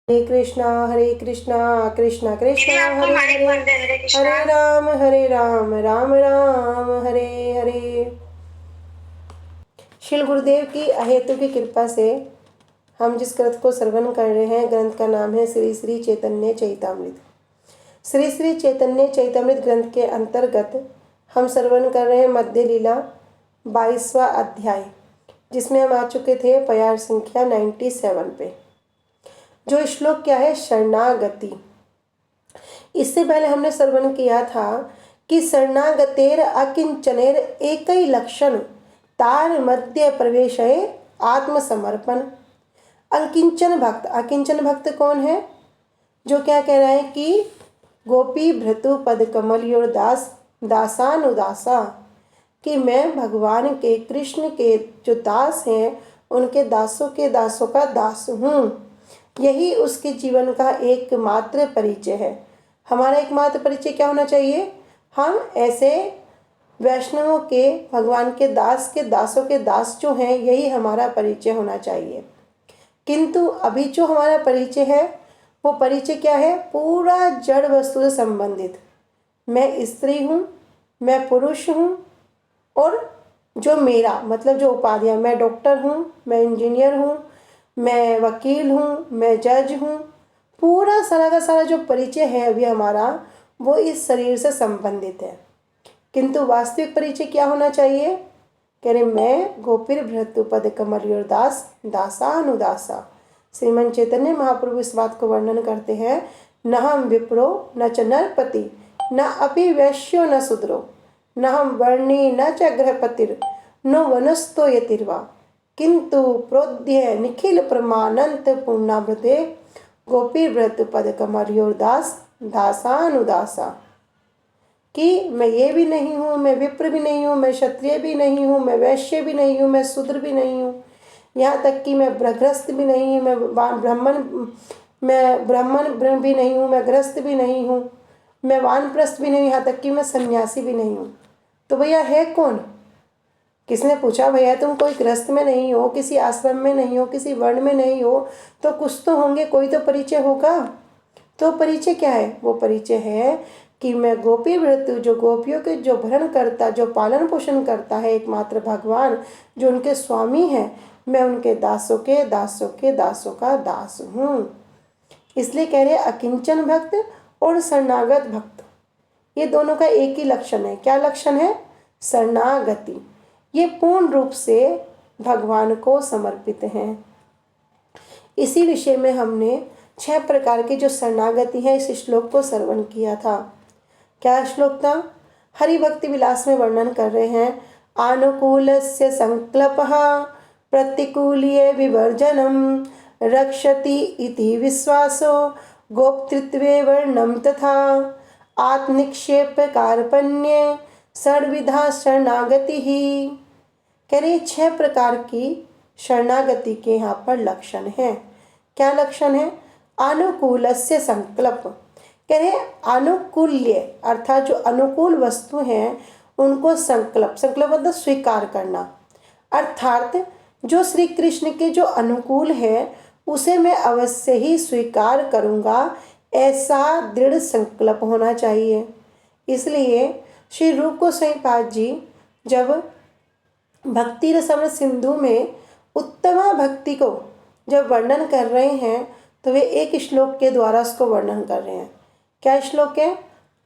हरे कृष्णा कृष्णा कृष्णा हरे हरे, हरे राम राम राम हरे हरे। श्री गुरुदेव की अहेतु की कृपा से हम जिस ग्रंथ को श्रवण कर रहे हैं, ग्रंथ का नाम है श्री श्री चैतन्य चैतामृत। श्री श्री चैतन्य चैतामृत ग्रंथ के अंतर्गत हम श्रवण कर रहे हैं मध्य लीला 22वां अध्याय, जिसमें हम आ चुके थे प्यार संख्या 97 पे। जो श्लोक क्या है? शरणागति। इससे पहले हमने श्रवण किया था कि शरणागतेर अकिंचनेर एक ही लक्षण तार मध्य प्रवेश है आत्मसमर्पण। अकिंचन भक्त, अकिंचन भक्त कौन है? जो क्या कह रहा है कि गोपी भृतु पद कमल योर दास दासानुदासा, कि मैं भगवान के कृष्ण के जो दास हैं उनके दासों के दासों का दास हूँ। यही उसके जीवन का एकमात्र परिचय है। हमारा एकमात्र परिचय क्या होना चाहिए? हम ऐसे वैष्णवों के, भगवान के दास के दासों के दास जो हैं, यही हमारा परिचय होना चाहिए। किंतु अभी जो हमारा परिचय है वो परिचय क्या है? पूरा जड़ वस्तु से संबंधित। मैं स्त्री हूँ, मैं पुरुष हूँ, और जो मेरा मतलब जो उपाधियाँ, मैं डॉक्टर हूँ, मैं इंजीनियर हूँ, मैं वकील हूँ, मैं जज हूँ, पूरा सारा का सारा जो परिचय है अभी हमारा, वो इस शरीर से संबंधित है। किंतु वास्तविक परिचय क्या होना चाहिए? कह रहे मैं गोपीर भृत्युपद कमल दास दासानुदासा। श्रीमन चैतन्य महाप्रभु इस बात को वर्णन करते हैं, न हम विप्रो न च नरपति न अपि वैश्यो न शूद्रो न हम वर्णी न च गृहपतिर न वनस्तो यतिर्वा किंतु प्रोद्य निखिल परमानंत पूर्णावृते गोपी व्रत पद कमरियोर दास दासानुदासा। कि मैं ये भी नहीं हूँ, मैं विप्र भी नहीं हूँ, मैं क्षत्रिय भी नहीं हूँ, मैं वैश्य भी नहीं हूँ, मैं शूद्र भी नहीं हूँ, यहाँ तक कि मैं गृहस्थ भी नहीं हूँ, मैं ब्राह्मण भी नहीं हूँ, मैं गृहस्थ भी नहीं हूँ, मैं वानप्रस्थ भी नहीं हूँ, यहाँ तक कि मैं सन्यासी भी नहीं हूँ। तो भैया है कौन? किसने पूछा भैया तुम कोई गृहस्थ में नहीं हो, किसी आश्रम में नहीं हो, किसी वर्ण में नहीं हो, तो कुछ तो होंगे, कोई तो परिचय होगा। तो परिचय क्या है? वो परिचय है कि मैं गोपी व्रत, जो गोपियों के जो भरण करता, जो पालन पोषण करता है एकमात्र भगवान, जो उनके स्वामी हैं, मैं उनके दासों के दासों के दासों का दास हूँ। इसलिए कह रहे अकिंचन भक्त और शरणागत भक्त, ये दोनों का एक ही लक्षण है। क्या लक्षण है? शरणागति। ये पूर्ण रूप से भगवान को समर्पित हैं। इसी विषय में हमने 6 प्रकार की जो शरणागति है इस श्लोक को श्रवण किया था। क्या श्लोक था? हरि भक्ति विलास में वर्णन कर रहे हैं, आनुकूलस्य संकल्पः प्रतिकूल्ये विवर्जनम रक्षति इति विश्वासो गोप्तृत्वे वर्णम तथा आत्मनिक्षेप कार्पण्ये षड्विधा शरणागति ही। कह रहे 6 प्रकार की शरणागति के यहाँ पर लक्षण हैं। क्या लक्षण है? अनुकूलस्य संकल्प। कह रहे अनुकूल्य अर्थात जो अनुकूल वस्तु हैं उनको संकल्प, संकल्प मतलब स्वीकार करना, अर्थात जो श्री कृष्ण के जो अनुकूल है उसे मैं अवश्य ही स्वीकार करूँगा, ऐसा दृढ़ संकल्प होना चाहिए। इसलिए श्री रूप गोस्वामीपाद जी जब भक्ति रसामृत सिंधु में उत्तमा भक्ति को जब वर्णन कर रहे हैं तो वे एक श्लोक के द्वारा उसको वर्णन कर रहे हैं। क्या श्लोक है?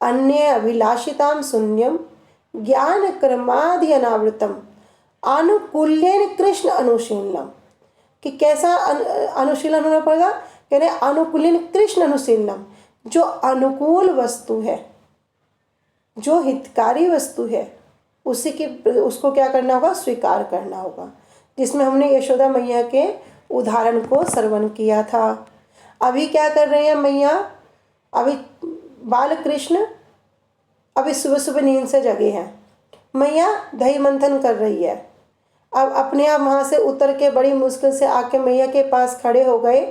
अन्य अभिलाषिताम शून्यम ज्ञान कर्मादि अनावृतम अनुकूल्यन कृष्ण अनुशीलनम। कि कैसा अनुशीलन होना पड़ेगा? कह रहे अनुकूल्यन कृष्ण अनुशीलनम। जो अनुकूल वस्तु है, जो हितकारी वस्तु है, उसी की उसको क्या करना होगा? स्वीकार करना होगा। जिसमें हमने यशोदा मैया के उदाहरण को श्रवण किया था। अभी क्या कर रहे हैं मैया? अभी बाल कृष्ण अभी सुबह सुबह नींद से जगे हैं। मैया दही मंथन कर रही है। अब अपने आप वहाँ से उतर के बड़ी मुश्किल से आके मैया के पास खड़े हो गए,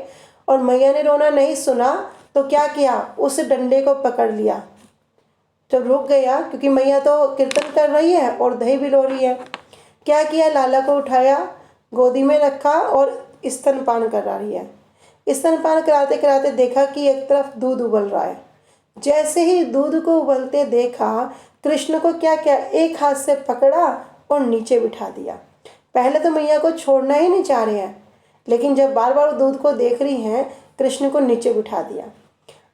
और मैया ने रोना नहीं सुना तो क्या किया? उस डंडे को पकड़ लिया। जब रुक गया, क्योंकि मैया तो कीर्तन कर रही है और दही भी लो रही है, क्या किया? लाला को उठाया, गोदी में रखा और स्तनपान करा रही है। स्तनपान कराते कराते देखा कि एक तरफ दूध उबल रहा है। जैसे ही दूध को उबलते देखा, कृष्ण को क्या क्या एक हाथ से पकड़ा और नीचे बिठा दिया। पहले तो मैया को छोड़ना ही नहीं चाह रहे हैं, लेकिन जब बार बार दूध को देख रही हैं, कृष्ण को नीचे बिठा दिया।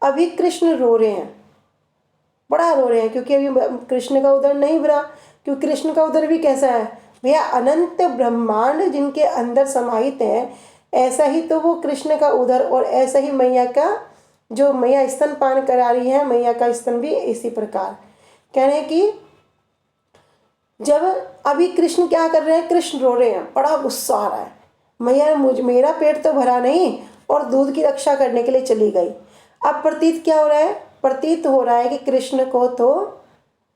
अभी कृष्ण रो रहे हैं, बड़ा रो रहे हैं, क्योंकि अभी कृष्ण का उदर नहीं भरा। क्योंकि कृष्ण का उदर भी कैसा है भैया, अनंत ब्रह्मांड जिनके अंदर समाहित है, ऐसा ही तो वो कृष्ण का उदर, और ऐसा ही मैया का, जो मैया स्तनपान करा रही है, मैया का स्तन भी इसी प्रकार। कह रहे हैं कि जब अभी कृष्ण क्या कर रहे हैं, कृष्ण रो रहे हैं, बड़ा गुस्सा आ रहा है, मैया मेरा पेट तो भरा नहीं और दूध की रक्षा करने के लिए चली गई। अब प्रतीत क्या हो रहा है, प्रतीत हो रहा है कि कृष्ण को तो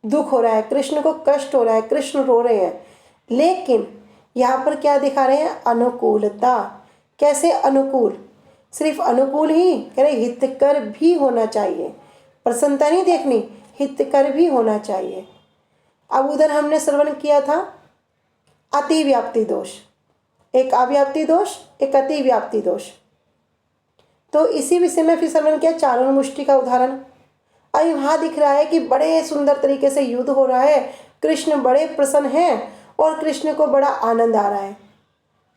दुख हो रहा है, कृष्ण को कष्ट हो रहा है, कृष्ण रो रहे हैं। लेकिन यहाँ पर क्या दिखा रहे हैं, अनुकूलता। कैसे अनुकूल, सिर्फ अनुकूल ही कह रहे, हितकर भी होना चाहिए। प्रसन्नता नहीं देखनी, हितकर भी होना चाहिए। अब उधर हमने श्रवण किया था अति व्याप्ति दोष, एक अव्याप्ति दोष, एक अति व्याप्ति दोष। तो इसी विषय में फिर श्रवण किया चारण मुष्टि का उदाहरण। अब वहाँ दिख रहा है कि बड़े सुंदर तरीके से युद्ध हो रहा है, कृष्ण बड़े प्रसन्न हैं और कृष्ण को बड़ा आनंद आ रहा है,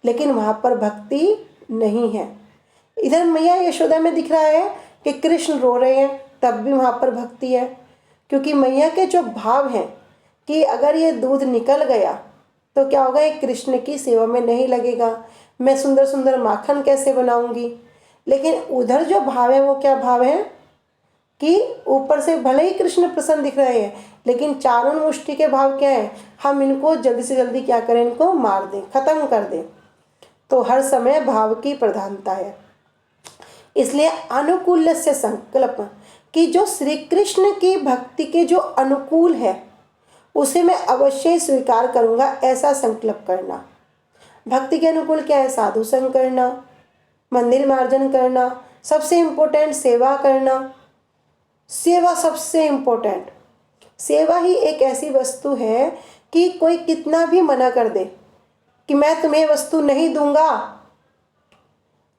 लेकिन वहाँ पर भक्ति नहीं है। इधर मैया यशोदा में दिख रहा है कि कृष्ण रो रहे हैं, तब भी वहाँ पर भक्ति है, क्योंकि मैया के जो भाव हैं कि अगर ये दूध निकल गया तो क्या होगा, ये कृष्ण की सेवा में नहीं लगेगा, मैं सुंदर सुंदर माखन कैसे बनाऊंगी। लेकिन उधर जो भाव है वो क्या भाव है कि ऊपर से भले ही कृष्ण प्रसन्न दिख रहे हैं, लेकिन चारण मुष्टि के भाव क्या है, हम इनको जल्दी से जल्दी क्या करें, इनको मार दें, खत्म कर दें। तो हर समय भाव की प्रधानता है। इसलिए अनुकूल से संकल्प, कि जो श्री कृष्ण की भक्ति के जो अनुकूल है उसे मैं अवश्य स्वीकार करूंगा, ऐसा संकल्प करना। भक्ति के अनुकूल क्या है, साधु संग करना, मंदिर मार्जन करना, सबसे इम्पोर्टेंट सेवा करना। सेवा सबसे इम्पोर्टेंट, सेवा ही एक ऐसी वस्तु है कि कोई कितना भी मना कर दे कि मैं तुम्हें वस्तु नहीं दूंगा,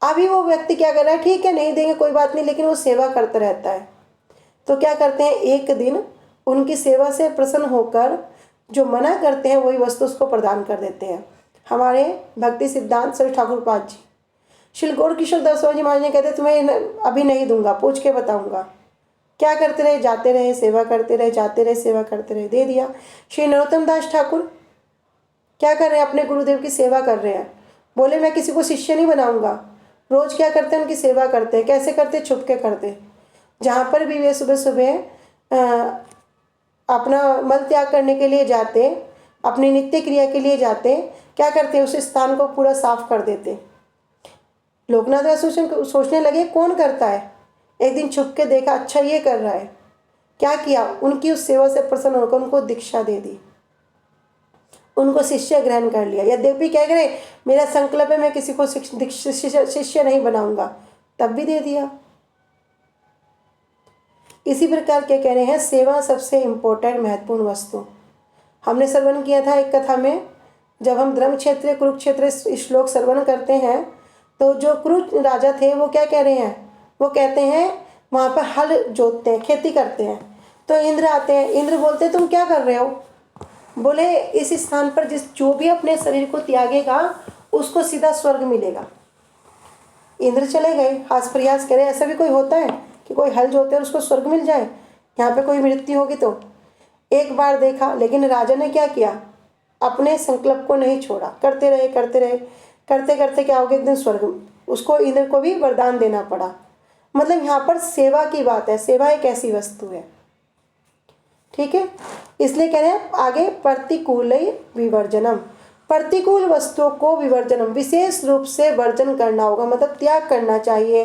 अभी वो व्यक्ति क्या कर रहा है, ठीक है नहीं देंगे कोई बात नहीं, लेकिन वो सेवा करता रहता है। तो क्या करते हैं, एक दिन उनकी सेवा से प्रसन्न होकर जो मना करते हैं वही वस्तु उसको प्रदान कर देते हैं। हमारे भक्ति सिद्धांत श्री ठाकुर पाद जी, श्री गौर किशोर दास जी महाराज ने कहते तुम्हें अभी नहीं दूंगा, पूछ के बताऊंगा। क्या करते रहे, जाते रहे, सेवा करते रहे, जाते रहे, सेवा करते रहे, दे दिया। श्री नरोत्तम दास ठाकुर क्या कर रहे हैं, अपने गुरुदेव की सेवा कर रहे हैं, बोले मैं किसी को शिष्य नहीं बनाऊंगा। रोज क्या करते हैं, उनकी सेवा करते हैं। कैसे करते, छुप के करते। जहाँ पर भी वे सुबह सुबह अपना मल त्याग करने के लिए जाते, अपनी नित्य क्रिया के लिए जाते, क्या करते हैं, उस स्थान को पूरा साफ कर देते। लोकनाथ सोचने लगे कौन करता है, एक दिन छुप के देखा, अच्छा ये कर रहा है। क्या किया, उनकी उस सेवा से प्रसन्न होकर उनको दीक्षा दे दी, उनको शिष्य ग्रहण कर लिया। यद्यपि क्या करे, मेरा संकल्प है मैं किसी को शिष्य नहीं बनाऊंगा, तब भी दे दिया। इसी प्रकार क्या कह रहे हैं, सेवा सबसे इम्पोर्टेंट महत्वपूर्ण वस्तु। हमने श्रवण किया था एक कथा में, जब हम धर्म क्षेत्र कुरुक्षेत्र श्लोक श्रवण करते हैं, तो जो कुरु राजा थे वो क्या कह रहे हैं, वो कहते हैं वहाँ पर हल जोतते हैं, खेती करते हैं। तो इंद्र आते हैं, इंद्र बोलते हैं तुम क्या कर रहे हो, बोले इस स्थान पर जो भी अपने शरीर को त्यागेगा उसको सीधा स्वर्ग मिलेगा। इंद्र चले गए, हास प्रयास करे, ऐसा भी कोई होता है कि कोई हल जोते और उसको स्वर्ग मिल जाए, यहाँ पे कोई मृत्यु होगी तो। एक बार देखा, लेकिन राजा ने क्या किया, अपने संकल्प को नहीं छोड़ा, करते रहे करते रहे, करते करते क्या हो गया, एक दिन स्वर्ग, उसको इंद्र को भी वरदान देना पड़ा। मतलब यहाँ पर सेवा की बात है, सेवा एक ऐसी वस्तु है, ठीक है। इसलिए कह रहे हैं आगे, प्रतिकूल विवर्जनम, प्रतिकूल वस्तुओं को विवर्जनम विशेष रूप से वर्जन करना होगा, मतलब त्याग करना चाहिए।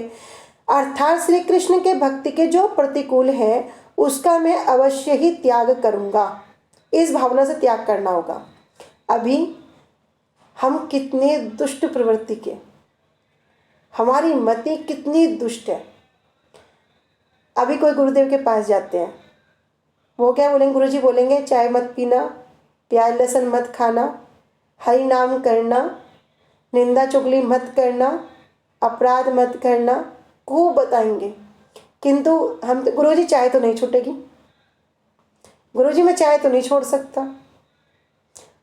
अर्थात श्री कृष्ण के भक्ति के जो प्रतिकूल है उसका मैं अवश्य ही त्याग करूँगा, इस भावना से त्याग करना होगा। अभी हम कितने दुष्ट प्रवृत्ति के, हमारी मति कितनी दुष्ट है। अभी कोई गुरुदेव के पास जाते हैं, वो क्या बोलेंगे, गुरुजी बोलेंगे चाय मत पीना, प्याज लहसुन मत खाना, हरि नाम करना, निंदा चुगली मत करना, अपराध मत करना, खूब बताएंगे। किंतु हम तो गुरुजी चाहे तो नहीं छूटेगी, गुरुजी मैं चाहे तो नहीं छोड़ सकता।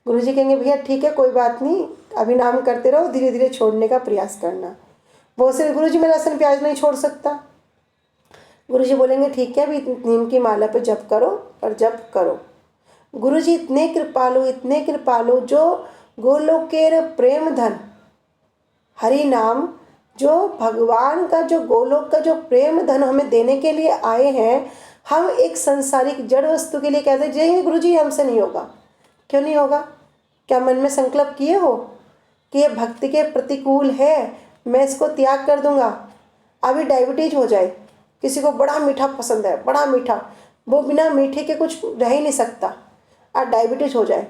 गुरुजी कहेंगे भैया ठीक है कोई बात नहीं, अभी नाम करते रहो, धीरे धीरे छोड़ने का प्रयास करना। बहुत से गुरुजी मैं लहसुन प्याज नहीं छोड़ सकता। गुरुजी बोलेंगे ठीक है अभी नीम की माला पे जप करो और जप करो। गुरुजी इतने कृपालु जो गोलोकेर प्रेम धन हरि नाम, जो भगवान का जो गोलोक का जो प्रेम धन हमें देने के लिए आए हैं, हम एक संसारिक जड़ वस्तु के लिए कहते हैं जय गुरुजी हमसे नहीं होगा। क्यों नहीं होगा? क्या मन में संकल्प किए हो कि ये भक्ति के प्रतिकूल है, मैं इसको त्याग कर दूंगा? अभी डायबिटीज हो जाए, किसी को बड़ा मीठा पसंद है, बड़ा मीठा, वो बिना मीठे के कुछ रह ही नहीं सकता, और डायबिटीज हो जाए,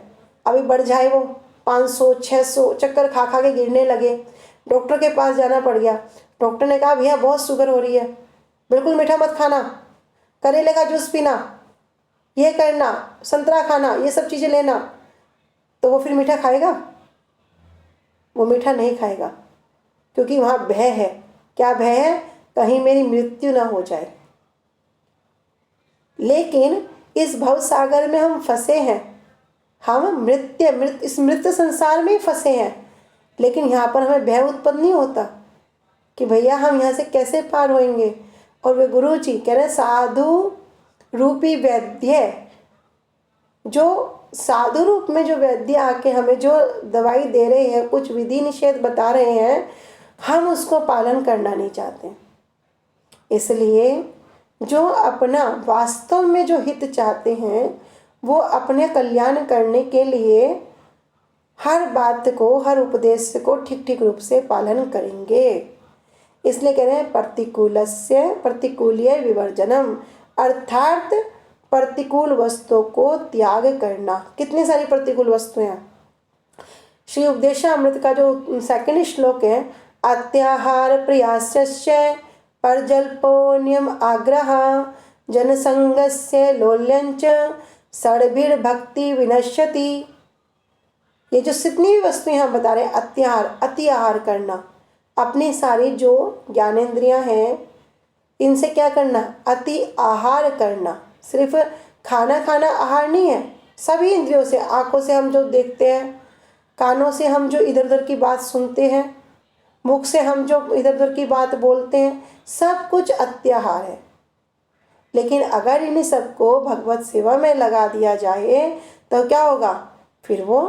अभी बढ़ जाए, वो 500 600 चक्कर खा खा के गिरने लगे, डॉक्टर के पास जाना पड़ गया। डॉक्टर ने कहा भैया बहुत शुगर हो रही है, बिल्कुल मीठा मत खाना, करेले का जूस पीना, ये करना, संतरा खाना, ये सब चीज़ें लेना। तो वो फिर मीठा खाएगा? वो मीठा नहीं खाएगा, क्योंकि वहाँ भय है। क्या भय है? कहीं मेरी मृत्यु ना हो जाए। लेकिन इस भव सागर में हम फंसे हैं, हम इस मृत संसार में ही फंसे हैं। लेकिन यहाँ पर हमें भय उत्पन्न नहीं होता कि भैया हम यहाँ से कैसे पार होएंगे। और वे गुरु जी कह रहे साधु रूपी वैद्य, जो साधु रूप में जो वैद्य आके हमें जो दवाई दे रहे हैं, कुछ विधि निषेध बता रहे हैं, हम उसको पालन करना नहीं चाहते। इसलिए जो अपना वास्तव में जो हित चाहते हैं, वो अपने कल्याण करने के लिए हर बात को, हर उपदेश को ठीक ठीक रूप से पालन करेंगे। इसलिए कह रहे हैं प्रतिकूल्य विवर्जनम, अर्थात प्रतिकूल वस्तुओं को त्याग करना। कितनी सारी प्रतिकूल वस्तुएं हैं। श्री उपदेशामृत का जो सेकंड श्लोक है, अत्याहार प्रियास्य परजल्पोन्यम आग्रह जनसंगस्य लोल्यंच षड्भिर्भक्ति विनश्यति। ये जो जितनी भी वस्तुएं हम बता रहे हैं, अति आहार करना, अपनी सारी जो ज्ञानेंद्रियां हैं इनसे क्या करना? अति आहार करना। सिर्फ खाना खाना आहार नहीं है, सभी इंद्रियों से, आंखों से हम जो देखते हैं, कानों से हम जो इधर उधर की बात सुनते हैं, मुख से हम जो इधर उधर की बात बोलते हैं, सब कुछ अत्याहार है। लेकिन अगर इन सबको भगवत सेवा में लगा दिया जाए तो क्या होगा? फिर वो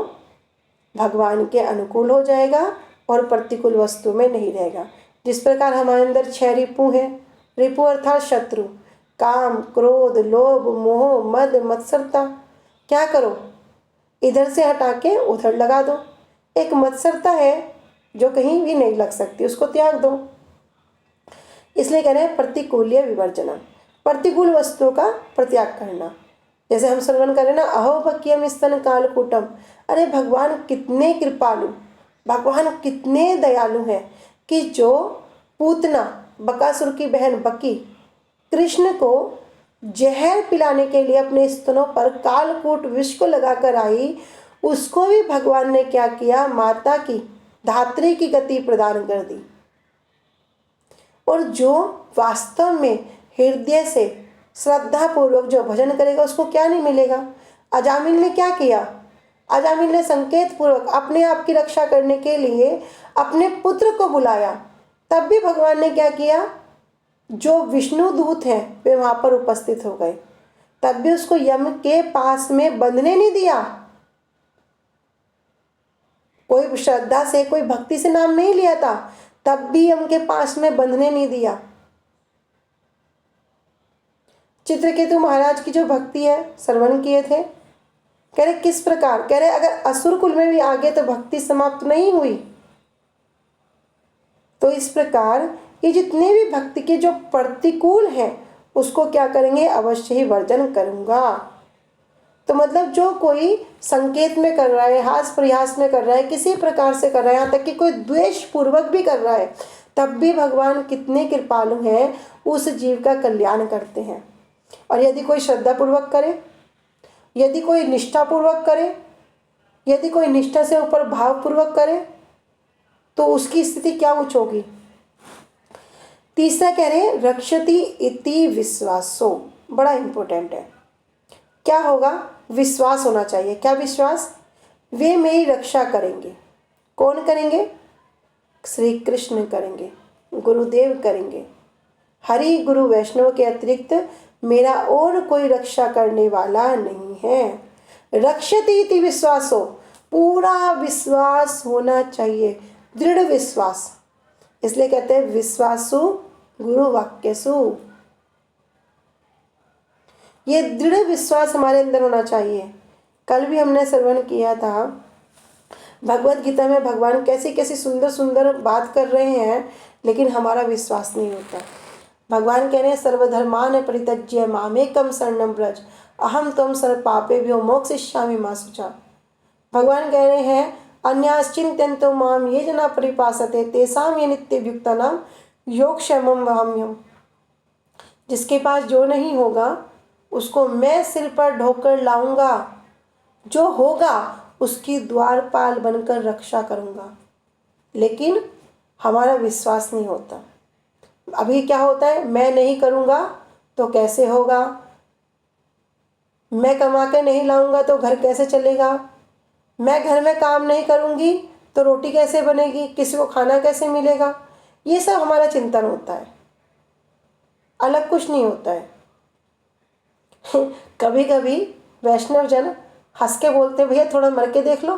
भगवान के अनुकूल हो जाएगा और प्रतिकूल वस्तु में नहीं रहेगा। जिस प्रकार हमारे अंदर 6 रिपु हैं, रिपु अर्थात शत्रु, काम, क्रोध, लोभ, मोह, मद, मत्सरता। क्या करो? इधर से हटा के उधर लगा दो। एक मत्सरता है जो कहीं भी नहीं लग सकती, उसको त्याग दो। इसलिए कह रहे हैं प्रतिकूल्य विवर्जनम, प्रतिकूल वस्तुओं का प्रत्याग करना। जैसे हम श्रवण करें ना, अहो भक्यम स्तन कालकूटम। अरे भगवान कितने कृपालु, भगवान कितने दयालु हैं कि जो पूतना, बकासुर की बहन बकी, कृष्ण को जहर पिलाने के लिए अपने स्तनों पर कालकूट विष को लगाकर आई, उसको भी भगवान ने क्या किया? माता की, धात्री की गति प्रदान कर दी। और जो वास्तव में हृदय से श्रद्धा पूर्वक जो भजन करेगा उसको क्या नहीं मिलेगा? अजामिल ने क्या किया? अजामिल ने संकेत पूर्वक अपने आप की रक्षा करने के लिए अपने पुत्र को बुलाया, तब भी भगवान ने क्या किया? जो विष्णु दूत हैं वे वहां पर उपस्थित हो गए, तब भी उसको यम के पास में बंधने नहीं दिया। कोई श्रद्धा से, कोई भक्ति से नाम नहीं लिया था, तब भी यम के पास में बंधने नहीं दिया। चित्रकेतु महाराज की जो भक्ति है, श्रवण किए थे, कह रहे किस प्रकार? कह रहे अगर असुर कुल में भी आ गए तो भक्ति समाप्त नहीं हुई। तो इस प्रकार ये जितने भी भक्ति के जो प्रतिकूल हैं उसको क्या करेंगे? अवश्य ही वर्जन करूंगा। तो मतलब जो कोई संकेत में कर रहा है, हास प्रयास में कर रहा है, किसी प्रकार से कर रहा है, यहाँ तक कि कोई द्वेष पूर्वक भी कर रहा है, तब भी भगवान कितने कृपालु हैं, उस जीव का कल्याण करते हैं। और यदि कोई श्रद्धा पूर्वक करे, यदि कोई निष्ठा पूर्वक करे, यदि कोई निष्ठा से ऊपर भाव पूर्वक करे, तो उसकी स्थिति क्या उच्च होगी? तीसरा कह रहे हैं रक्षति इति विश्वासो, बड़ा इंपॉर्टेंट है। क्या होगा? विश्वास होना चाहिए। क्या विश्वास? वे मेरी रक्षा करेंगे। कौन करेंगे? श्री कृष्ण करेंगे, गुरुदेव करेंगे। हरि गुरु वैष्णव के अतिरिक्त मेरा और कोई रक्षा करने वाला नहीं है। रक्षति इति विश्वासो, पूरा विश्वास होना चाहिए, दृढ़ विश्वास। इसलिए कहते हैं विश्वासु गुरु वाक्यसु। ये दृढ़ विश्वास हमारे अंदर होना चाहिए। कल भी हमने श्रवण किया था भगवत गीता में भगवान कैसी कैसी सुंदर सुंदर बात कर रहे हैं, लेकिन हमारा विश्वास नहीं होता। भगवान कह रहे हैं सर्वधर्मान परित्यज्य मामेकम शरणं व्रज अहम त्वं सर्व पापेभ्यो मोक्षयिष्यामि मा शुचा। भगवान कह रहे हैं अन्याश्चिन्तयन्तो माम ये जना परिपासते तेषां ये नित्ययुक्तानां योगक्षेमं वहाम्यहम्। जिसके पास जो नहीं होगा उसको मैं सिर पर ढोकर लाऊंगा, जो होगा उसकी द्वारपाल बनकर रक्षा करूंगा। लेकिन हमारा विश्वास नहीं होता। अभी क्या होता है? मैं नहीं करूंगा तो कैसे होगा? मैं कमा के नहीं लाऊंगा तो घर कैसे चलेगा? मैं घर में काम नहीं करूंगी तो रोटी कैसे बनेगी? किसी को खाना कैसे मिलेगा? ये सब हमारा चिंतन होता है, अलग कुछ नहीं होता है। कभी कभी वैष्णव जन हंस के बोलते, भैया थोड़ा मर के देख लो,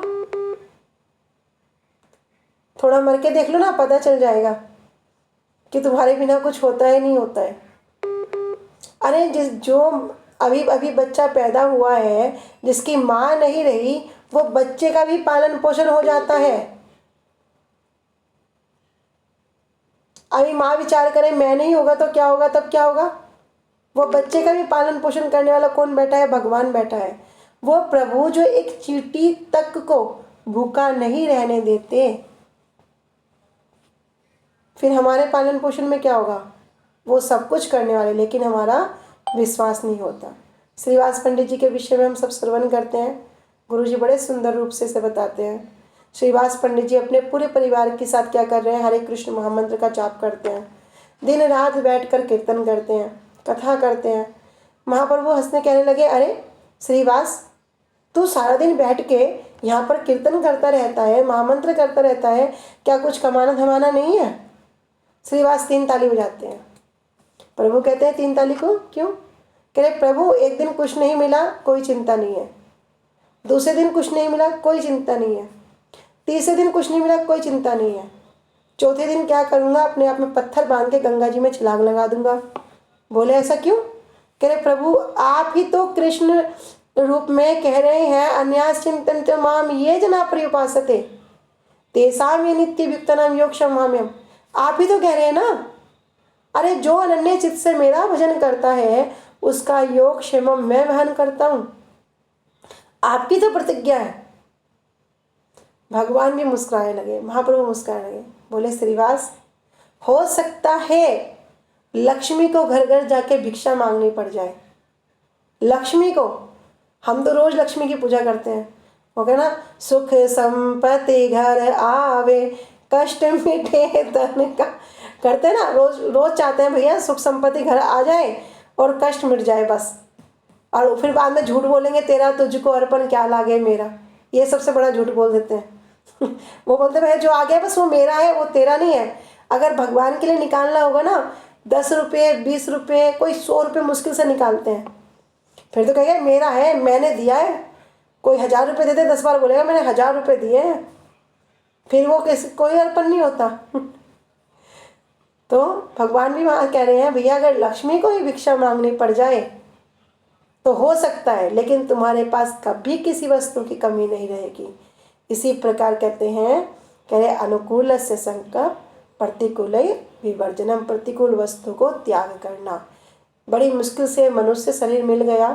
थोड़ा मर के देख लो ना, पता चल जाएगा कि तुम्हारे बिना कुछ होता है नहीं होता है। अरे जो अभी अभी बच्चा पैदा हुआ है, जिसकी माँ नहीं रही, वो बच्चे का भी पालन पोषण हो जाता है। अभी माँ विचार करे मैं नहीं होगा तो क्या होगा, तब क्या होगा? वो बच्चे का भी पालन पोषण करने वाला कौन बैठा है? भगवान बैठा है। वो प्रभु जो एक चींटी तक को भूखा नहीं रहने देते, फिर हमारे पालन पोषण में क्या होगा? वो सब कुछ करने वाले, लेकिन हमारा विश्वास नहीं होता। श्रीवास पंडित जी के विषय में हम सब श्रवण करते हैं। गुरु जी बड़े सुंदर रूप से इसे बताते हैं। श्रीवास पंडित जी अपने पूरे परिवार के साथ क्या कर रहे हैं? हरे कृष्ण महामंत्र का जाप करते हैं, दिन रात बैठकर कीर्तन करते हैं, कथा करते हैं। महाप्रभु हंसने कहने लगे, अरे श्रीवास, तू सारा दिन बैठ के यहाँ पर कीर्तन करता रहता है, महामंत्र करता रहता है, क्या कुछ कमाना धमाना नहीं है? श्रीवास 3 ताली बजाते हैं। प्रभु कहते हैं 3 ताली को क्यों? कह रहे प्रभु एक दिन कुछ नहीं मिला कोई चिंता नहीं है, दूसरे दिन कुछ नहीं मिला कोई चिंता नहीं है, तीसरे दिन कुछ नहीं मिला कोई चिंता नहीं है, चौथे दिन क्या करूँगा? अपने आप में पत्थर बांध के गंगा जी में छलांग लगा दूंगा। बोले ऐसा क्यों? कह रहे प्रभु आप ही तो कृष्ण रूप में कह रहे हैं अन्यास चिंतन्तो माम ये जना पर्युपासते तेषां ये नित्ययुक्तानां योगक्षेमं। आप ही तो कह रहे हैं ना, अरे जो अनन्य चित्त से मेरा भजन करता है उसका योगक्षेम मैं वहन करता हूँ। आपकी तो प्रतिज्ञा है। भगवान भी मुस्कुराने लगे, महाप्रभु मुस्कुराने लगे, बोले श्रीवास, हो सकता है लक्ष्मी को घर घर जाके भिक्षा मांगनी पड़ जाए। लक्ष्मी को, हम तो रोज लक्ष्मी की पूजा करते हैं, वो कहना सुख संपत्ति घर आवे कष्ट मिटे तन का, करते हैं ना, रोज रोज चाहते हैं भैया सुख संपत्ति घर आ जाए और कष्ट मिट जाए बस। और फिर बाद में झूठ बोलेंगे तेरा तुझको अर्पण क्या लागे मेरा, ये सबसे बड़ा झूठ बोल देते हैं। वो बोलते भैया जो आ गया बस वो मेरा है, वो तेरा नहीं है। अगर भगवान के लिए निकालना होगा ना 10 रुपये 20 रुपये, कोई 100 रुपये मुश्किल से निकालते हैं। फिर तो कहेगा मेरा है, मैंने दिया है। कोई 1000 रुपये देते 10 बार बोलेगा मैंने 1000 रुपये दिए हैं, फिर वो कोई अर्पण नहीं होता। तो भगवान भी वहाँ कह रहे हैं भैया अगर लक्ष्मी को ही भिक्षा मांगनी पड़ जाए तो हो सकता है, लेकिन तुम्हारे पास कभी किसी वस्तु की कमी नहीं रहेगी। इसी प्रकार कहते हैं, कह रहे अनुकूल से संकल्प प्रतिकूल विवर्जनम, प्रतिकूल वस्तु को त्याग करना। बड़ी मुश्किल से मनुष्य शरीर मिल गया,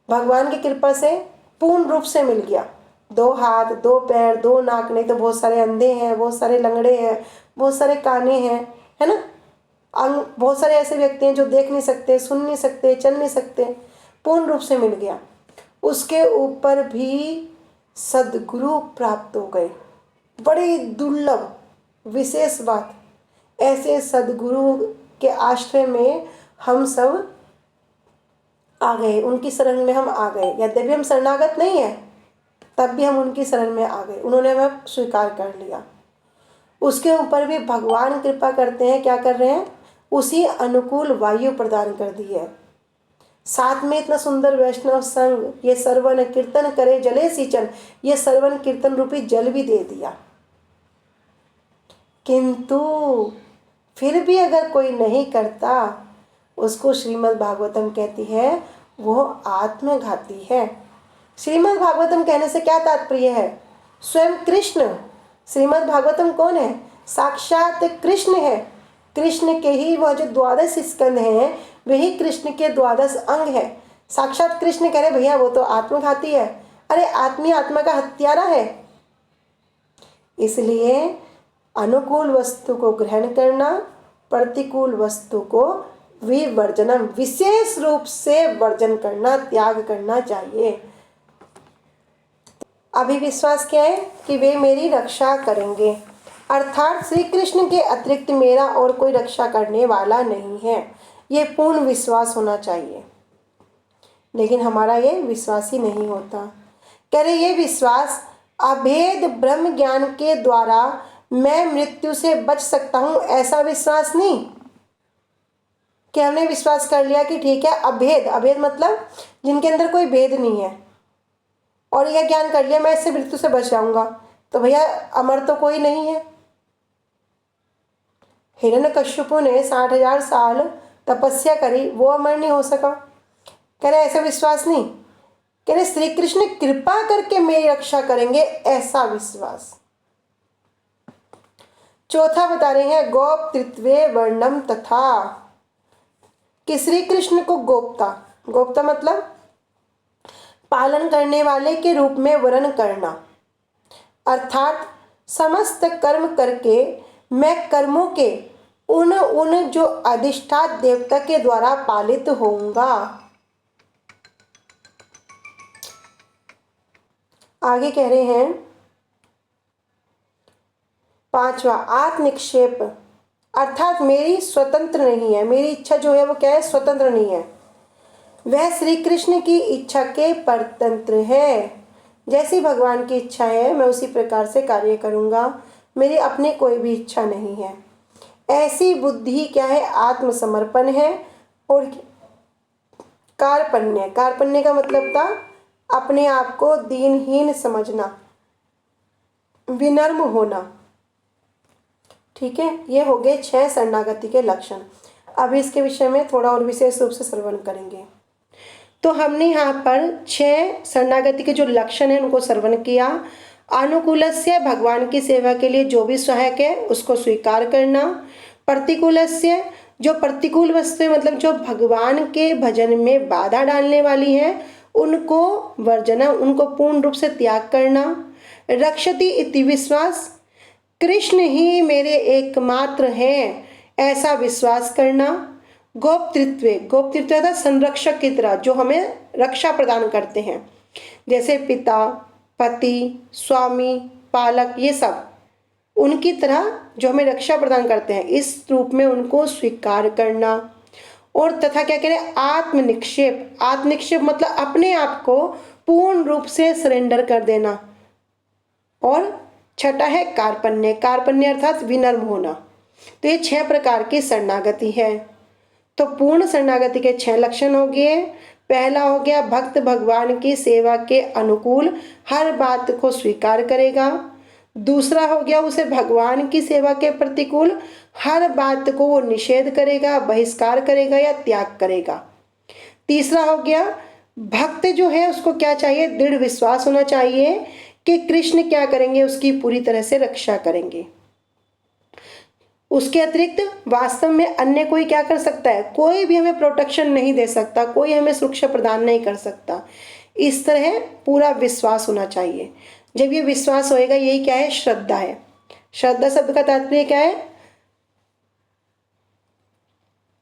भगवान की कृपा से पूर्ण रूप से मिल गया। 2 हाथ 2 पैर 2 नाक, नहीं तो बहुत सारे अंधे हैं, बहुत सारे लंगड़े हैं, बहुत सारे काने हैं, है ना, अंग, बहुत सारे ऐसे व्यक्ति हैं जो देख नहीं सकते, सुन नहीं सकते, चल नहीं सकते, पूर्ण रूप से मिल गया। उसके ऊपर भी सद्गुरु प्राप्त हो गए, बड़ी दुर्लभ विशेष बात। ऐसे सदगुरु के आश्रय में हम सब आ गए, उनकी शरण में हम आ गए। यद्यपि हम शरणागत नहीं है, तब भी हम उनकी शरण में आ गए, उन्होंने हमें स्वीकार कर लिया। उसके ऊपर भी भगवान कृपा करते हैं, क्या कर रहे हैं, उसी अनुकूल वायु प्रदान कर दी है। साथ में इतना सुंदर वैष्णव संघ, ये श्रवण कीर्तन करे जले सिंचन, ये श्रवण कीर्तन रूपी जल भी दे दिया। किंतु फिर भी अगर कोई नहीं करता, उसको श्रीमद् भागवतम कहती है वो आत्मघाती है। श्रीमद् भागवतम कहने से क्या तात्पर्य है, स्वयं कृष्ण, श्रीमद् भागवतम कौन है, साक्षात कृष्ण है। कृष्ण के ही वह जो 12 स्कंद हैं, वही कृष्ण के 12 अंग है। साक्षात कृष्ण कह रहे भैया वो तो आत्मघाती है, अरे आत्मी आत्मा का हत्यारा है। इसलिए अनुकूल वस्तु को ग्रहण करना, प्रतिकूल वस्तु को विवर्जनम, विशेष रूप से वर्जन करना, त्याग करना चाहिए। अभिविश्वास क्या है कि वे मेरी रक्षा करेंगे, अर्थात श्री कृष्ण के अतिरिक्त मेरा और कोई रक्षा करने वाला नहीं है, ये पूर्ण विश्वास होना चाहिए। लेकिन हमारा ये विश्वास ही नहीं होता। कह रहे ये विश्वास अभेद ब्रह्म ज्ञान के द्वारा मैं मृत्यु से बच सकता हूँ, ऐसा विश्वास नहीं कि हमने विश्वास कर लिया कि ठीक है अभेद, अभेद मतलब जिनके अंदर कोई भेद नहीं है, और यह ज्ञान कर लिया मैं इससे मृत्यु से बच जाऊंगा, तो भैया अमर तो कोई नहीं है। हिरण्यकश्यपु ने 60,000 साल तपस्या करी, वो अमर नहीं हो सका। कह रहे ऐसा विश्वास नहीं, कह रहे श्री कृष्ण कृपा करके मेरी रक्षा करेंगे, ऐसा विश्वास। चौथा बता रहे हैं गोप्तृत्वे वर्णम तथा, कि श्री कृष्ण को गोप्ता, गोप्ता मतलब पालन करने वाले के रूप में वर्णन करना, अर्थात समस्त कर्म करके मैं कर्मों के उन जो अधिष्ठात देवता के द्वारा पालित होऊंगा। आगे कह रहे हैं पांचवा आत्मनिक्षेप, अर्थात मेरी स्वतंत्र नहीं है, मेरी इच्छा जो है वो क्या है, स्वतंत्र नहीं है, वह श्री कृष्ण की इच्छा के परतंत्र है। जैसी भगवान की इच्छा है मैं उसी प्रकार से कार्य करूंगा, मेरी अपनी कोई भी इच्छा नहीं है। ऐसी बुद्धि क्या है, आत्मसमर्पण है। और कार्पण्य, कार्पण्य का मतलब था अपने आप को दीनहीन समझना, विनम्र होना। ठीक है, ये हो गए 6 शरणागति के लक्षण। अब इसके विषय में थोड़ा और विशेष रूप से श्रवण करेंगे। तो हमने यहाँ पर 6 शरणागति के जो लक्षण हैं उनको श्रवण किया। अनुकूलस्य, भगवान की सेवा के लिए जो भी सहायक है उसको स्वीकार करना। प्रतिकूलस्य, जो प्रतिकूल वस्तुएं मतलब जो भगवान के भजन में बाधा डालने वाली हैं उनको वर्जना, उनको पूर्ण रूप से त्याग करना। रक्षति इति विश्वास, कृष्ण ही मेरे एकमात्र हैं ऐसा विश्वास करना। गोप्तृत्व, गोप्तृत्व था संरक्षक की तरह जो हमें रक्षा प्रदान करते हैं, जैसे पिता, पति, स्वामी, पालक, ये सब उनकी तरह जो हमें रक्षा प्रदान करते हैं, इस रूप में उनको स्वीकार करना। और तथा क्या कह रहे हैं, आत्मनिक्षेप, आत्मनिक्षेप मतलब अपने आप को पूर्ण रूप से सरेंडर कर देना। और छठा है कार्पण्य, कार्पण्य अर्थात विनम्र होना। तो ये 6 प्रकार की शरणागति है। तो पूर्ण शरणागति के 6 लक्षण हो गए। पहला हो गया भक्त भगवान की सेवा के अनुकूल हर बात को स्वीकार करेगा। दूसरा हो गया उसे भगवान की सेवा के प्रतिकूल हर बात को वो निषेध करेगा, बहिष्कार करेगा या त्याग करेगा। तीसरा हो गया भक्त जो है उसको क्या चाहिए, दृढ़ विश्वास होना चाहिए कि कृष्ण क्या करेंगे, उसकी पूरी तरह से रक्षा करेंगे। उसके अतिरिक्त वास्तव में अन्य कोई क्या कर सकता है, कोई भी हमें प्रोटेक्शन नहीं दे सकता, कोई हमें सुरक्षा प्रदान नहीं कर सकता। इस तरह पूरा विश्वास होना चाहिए। जब ये विश्वास होएगा, यही क्या है, श्रद्धा है। श्रद्धा शब्द का तात्पर्य क्या है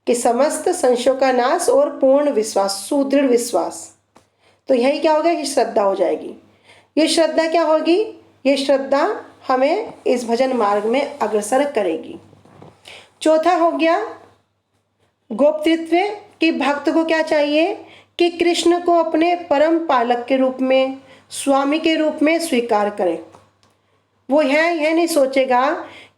कि समस्त संशयों का नाश और पूर्ण विश्वास, सुदृढ़ विश्वास। तो यही क्या होगा, ये श्रद्धा हो जाएगी। ये श्रद्धा क्या होगी, ये श्रद्धा हमें इस भजन मार्ग में अग्रसर करेगी। चौथा हो गया गोप्तृत्व, कि भक्त को क्या चाहिए कि कृष्ण को अपने परम पालक के रूप में, स्वामी के रूप में स्वीकार करे। वो यह नहीं सोचेगा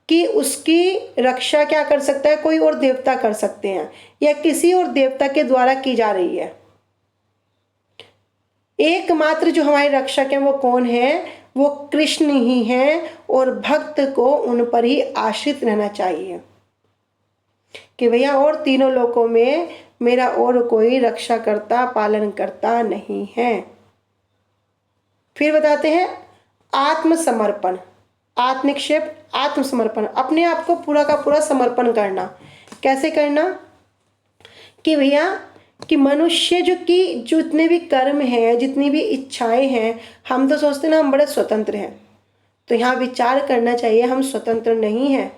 कि उसकी रक्षा क्या कर सकता है, कोई और देवता कर सकते हैं या किसी और देवता के द्वारा की जा रही है। एकमात्र जो हमारे रक्षक है वो कौन है, वो कृष्ण ही हैं, और भक्त को उन पर ही आश्रित रहना चाहिए कि भैया और तीनों लोकों में मेरा और कोई रक्षा करता, पालन करता नहीं है। फिर बताते हैं आत्मसमर्पण, आत्मनिक्षेप, आत्मसमर्पण, अपने आप को पूरा का पूरा समर्पण करना। कैसे करना कि भैया कि मनुष्य जो जितने भी कर्म हैं, जितनी भी इच्छाएं हैं, हम तो सोचते हैं ना हम बड़े स्वतंत्र हैं, तो यहाँ विचार करना चाहिए हम स्वतंत्र नहीं हैं,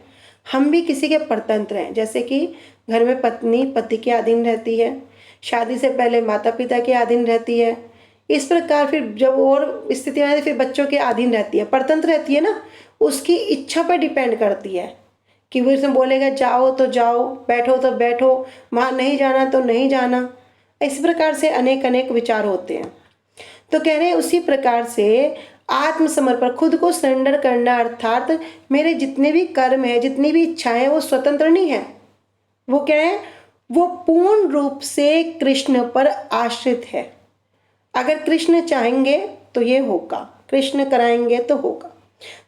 हम भी किसी के परतंत्र हैं। जैसे कि घर में पत्नी पति के अधीन रहती है, शादी से पहले माता पिता के अधीन रहती है, इस प्रकार फिर जब और स्थिति में फिर बच्चों के अधीन रहती है, परतंत्र रहती है ना, उसकी इच्छा पर डिपेंड करती है कि वो इसमें बोलेगा जाओ तो जाओ, बैठो तो बैठो, वहाँ नहीं जाना तो नहीं जाना। इस प्रकार से अनेक अनेक विचार होते हैं। तो कह रहे हैं उसी प्रकार से आत्मसमर्पण, खुद को सरेंडर करना, अर्थात मेरे जितने भी कर्म है, जितनी भी इच्छाएं हैं, वो स्वतंत्र नहीं है। वो क्या है, वो पूर्ण रूप से कृष्ण पर आश्रित है। अगर कृष्ण चाहेंगे तो ये होगा, कृष्ण कराएंगे तो होगा।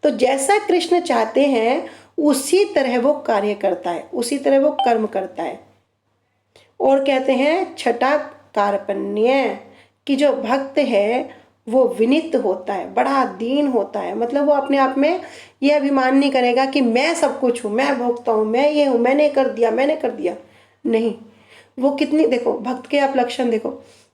तो जैसा कृष्ण चाहते हैं उसी तरह वो कार्य करता है, उसी तरह वो कर्म करता है। और कहते हैं छठा कार्पण्य, कि जो भक्त है वो विनीत होता है, बड़ा दीन होता है। मतलब वो अपने आप में ये अभिमान नहीं करेगा कि मैं सब कुछ हूँ, मैं भोगता हूँ, मैं ये हूँ, मैंने कर दिया, मैंने कर दिया। नहीं, वो कितनी, देखो भक्त के आप लक्षण देखो,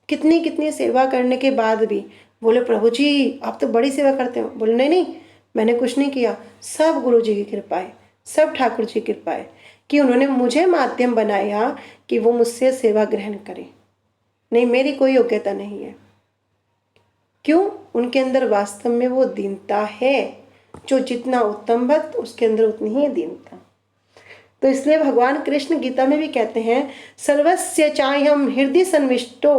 कितनी कितनी सेवा करने के बाद भी बोले प्रभु जी आप तो बड़ी सेवा करते हो। बोले नहीं नहीं, मैंने कुछ नहीं किया, सब गुरु जी की कृपा है, सब ठाकुर जी की कृपा है कि उन्होंने मुझे माध्यम बनाया कि वो मुझसे सेवा ग्रहण करे। नहीं, मेरी कोई योग्यता नहीं है। क्यों? उनके अंदर वास्तव में वो दीनता है। जो जितना उत्तम भक्त उसके अंदर उतनी ही दीनता। तो इसलिए भगवान कृष्ण गीता में भी कहते हैं सर्वस्य चाह्यम हृदय सन्विष्टो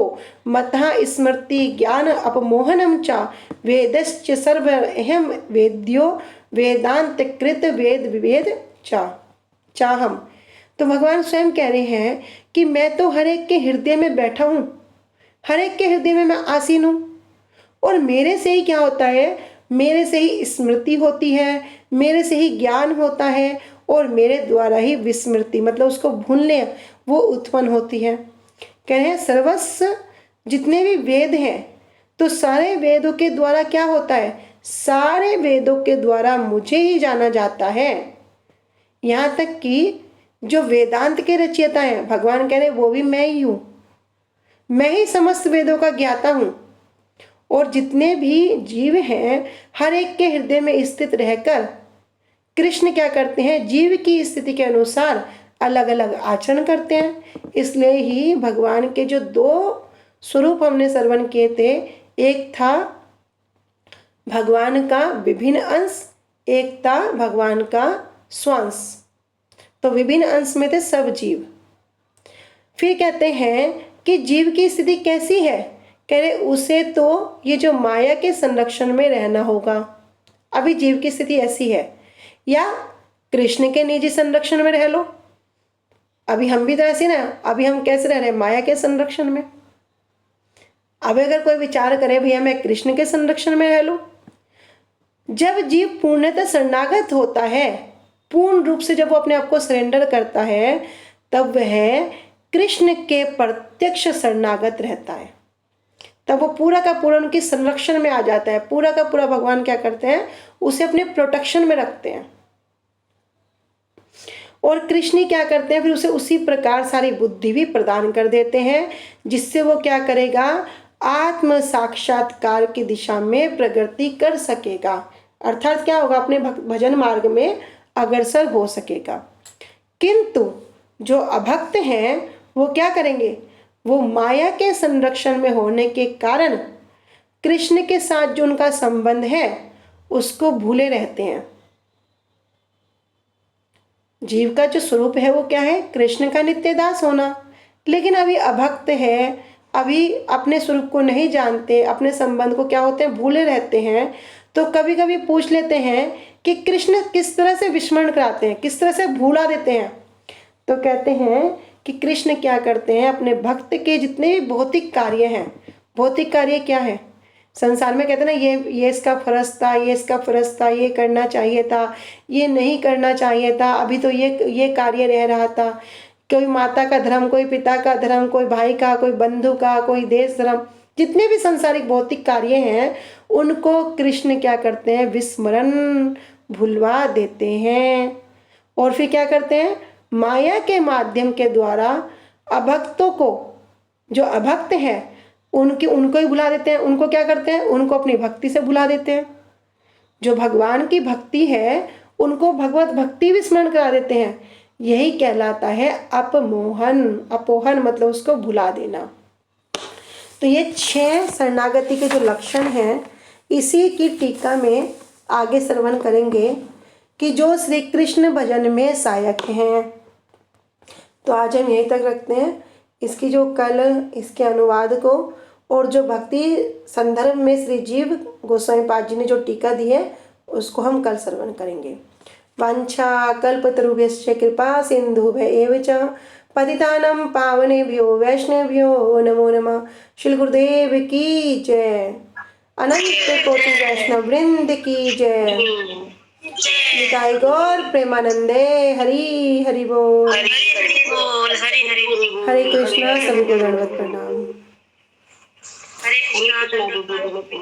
मतः स्मृति ज्ञान अपमोहनम चा वेदश्च सर्व अहम वेद्यो वेदांत कृत वेद विवेद चाहम। तो भगवान स्वयं कह रहे हैं कि मैं तो हर एक के हृदय में बैठा हूँ, हर एक के हृदय में मैं आसीन हूँ, और मेरे से ही क्या होता है, मेरे से ही स्मृति होती है, मेरे से ही ज्ञान होता है, और मेरे द्वारा ही विस्मृति, मतलब उसको भूलने, वो उत्पन्न होती है। कह रहे हैं सर्वस्व जितने भी वेद हैं, तो सारे वेदों के द्वारा क्या होता है, सारे वेदों के द्वारा मुझे ही जाना जाता है। यहाँ तक कि जो वेदांत के रचयिता हैं, भगवान कह रहे हैं वो भी मैं ही हूँ, मैं ही समस्त वेदों का ज्ञाता हूँ। और जितने भी जीव हैं हर एक के हृदय में स्थित रहकर कृष्ण क्या करते हैं, जीव की स्थिति के अनुसार अलग अलग आचरण करते हैं। इसलिए ही भगवान के जो दो स्वरूप हमने श्रवण किए थे, एक था भगवान का विभिन्न अंश, एक था भगवान का स्वांश। तो विभिन्न अंश में थे सब जीव। फिर कहते हैं कि जीव की स्थिति कैसी है, कह रहे उसे तो ये जो माया के संरक्षण में रहना होगा। अभी जीव की स्थिति ऐसी है, या कृष्ण के निजी संरक्षण में रह लो। अभी हम भी तो ऐसे ना, अभी हम कैसे रह रहे हैं, माया के संरक्षण में। अब अगर कोई विचार करे भैया मैं कृष्ण के संरक्षण में रह लूं, जब जीव पूर्णतः शरणागत होता है, पूर्ण रूप से जब वो अपने आप को सरेंडर करता है, तब वह कृष्ण के प्रत्यक्ष शरणागत रहता है। तब वो पूरा का पूरा उनके संरक्षण में आ जाता है। पूरा का पूरा भगवान क्या करते हैं, उसे अपने प्रोटेक्शन में रखते हैं। और कृष्ण क्या करते हैं, फिर उसे उसी प्रकार सारी बुद्धि भी प्रदान कर देते हैं, जिससे वो क्या करेगा, आत्म साक्षात्कार की दिशा में प्रगति कर सकेगा। अर्थात क्या होगा, अपने भजन मार्ग में अग्रसर हो सकेगा। किंतु जो अभक्त हैं वो क्या करेंगे, वो माया के संरक्षण में होने के कारण कृष्ण के साथ जो उनका संबंध है उसको भूले रहते हैं। जीव का जो स्वरूप है वो क्या है? कृष्ण का नित्य दास होना। लेकिन अभी अभक्त है, अभी अपने स्वरूप को नहीं जानते, अपने संबंध को क्या होते हैं भूले रहते हैं। तो कभी कभी पूछ लेते हैं कि कृष्ण किस तरह से विस्मरण कराते हैं, किस तरह से भूला देते हैं। तो कहते हैं कि कृष्ण क्या करते हैं, अपने भक्त के जितने भी भौतिक कार्य हैं, भौतिक कार्य क्या है संसार में, कहते हैं ना ये इसका फर्ज था, ये इसका फर्ज था, ये करना चाहिए था, ये नहीं करना चाहिए था, अभी तो ये कार्य रह रहा था। कोई माता का धर्म, कोई पिता का धर्म, कोई भाई का, कोई बंधु का, कोई देश धर्म, जितने भी संसारिक भौतिक कार्य हैं उनको कृष्ण क्या करते हैं? विस्मरण, भुलवा देते हैं। और फिर क्या करते हैं? माया के माध्यम के द्वारा अभक्तों को, जो अभक्त हैं उनको ही भुला देते हैं। उनको क्या करते हैं? उनको अपनी भक्ति से भुला देते हैं। जो भगवान की भक्ति है उनको भगवत भक्ति भी स्मरण करा देते हैं। यही कहलाता है अपमोहन। अपोहन मतलब उसको भुला देना। तो ये 6 शरणागति के जो लक्षण हैं इसी की टीका में आगे श्रवण करेंगे कि जो श्री कृष्ण भजन में सहायक हैं। तो आज हम यहीं तक रखते हैं। इसकी जो कल इसके अनुवाद को और जो भक्ति संदर्भ में श्री जीव गोस्वामी पाद जी ने जो टीका दी है उसको हम कल श्रवण करेंगे। वांछा कल्पतरुभ्यश्च कृपा सिन्धुभ्य एव च पतितानां पावनेभ्यो वैष्णवेभ्यो नमो नमः। श्री गुरुदेव की जय। अनंत कोटि वैष्णव वृंद की जय। निताई गौर प्रेमानंदे। हरि हरि बोल। हरे कृष्णा। सभी को दंडवत प्रणाम। हरे कृष्णा।